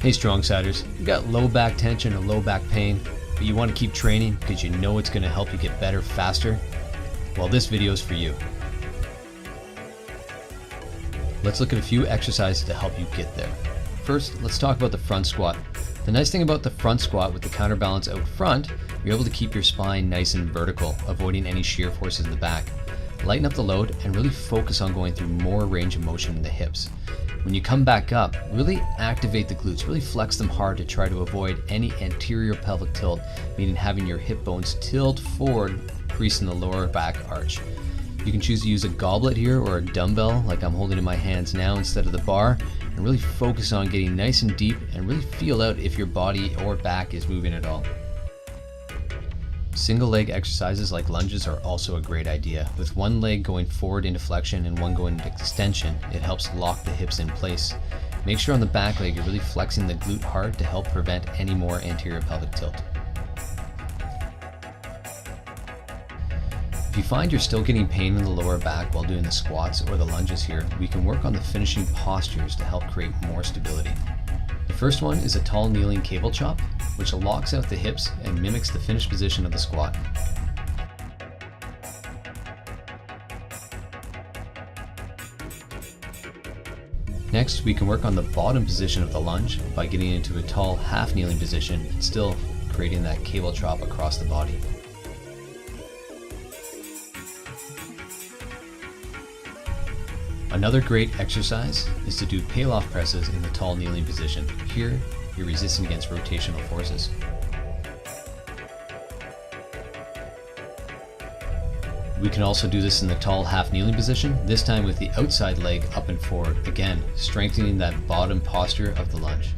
Hey Strongsiders, you got low back tension or low back pain, but you want to keep training because you know it's going to help you get better faster? Well, this video is for you. Let's look at a few exercises to help you get there. First, let's talk about the front squat. The nice thing about the front squat with the counterbalance out front, you're able to keep your spine nice and vertical, avoiding any shear forces in the back. Lighten up the load and really focus on going through more range of motion in the hips. When you come back up, really activate the glutes, really flex them hard to try to avoid any anterior pelvic tilt, meaning having your hip bones tilt forward, creasing the lower back arch. You can choose to use a goblet here or a dumbbell like I'm holding in my hands now instead of the bar, and really focus on getting nice and deep and really feel out if your body or back is moving at all. Single leg exercises like lunges are also a great idea. With one leg going forward into flexion and one going into extension, it helps lock the hips in place. Make sure on the back leg you're really flexing the glute hard to help prevent any more anterior pelvic tilt. If you find you're still getting pain in the lower back while doing the squats or the lunges here, we can work on the finishing postures to help create more stability. The first one is a tall kneeling cable chop, which locks out the hips and mimics the finished position of the squat. Next, we can work on the bottom position of the lunge by getting into a tall half kneeling position and still creating that cable chop across the body. Another great exercise is to do pail-off presses in the tall kneeling position. Here, you're resisting against rotational forces. We can also do this in the tall half kneeling position, this time with the outside leg up and forward, again, strengthening that bottom posture of the lunge.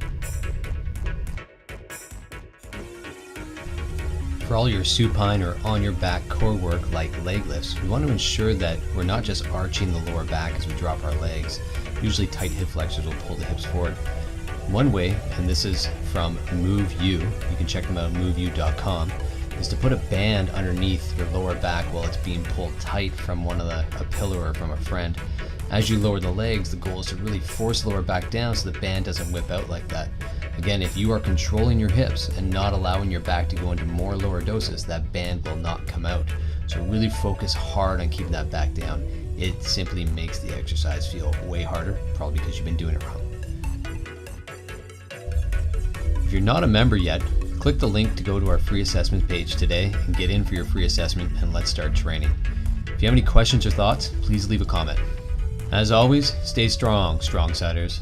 For all your supine or on your back core work like leg lifts, we want to ensure that we're not just arching the lower back as we drop our legs. Usually tight hip flexors will pull the hips forward. One way, and this is from Move You can check them out at moveyou.com, is to put a band underneath your lower back while it's being pulled tight from a pillow or from a friend. As you lower the legs, the goal is to really force the lower back down so the band doesn't whip out like that. Again, if you are controlling your hips and not allowing your back to go into more lower doses, that band will not come out. So really focus hard on keeping that back down. It simply makes the exercise feel way harder, probably because you've been doing it wrong. If you're not a member yet, click the link to go to our free assessment page today and get in for your free assessment, and let's start training. If you have any questions or thoughts, please leave a comment. As always, stay strong, Strongsiders.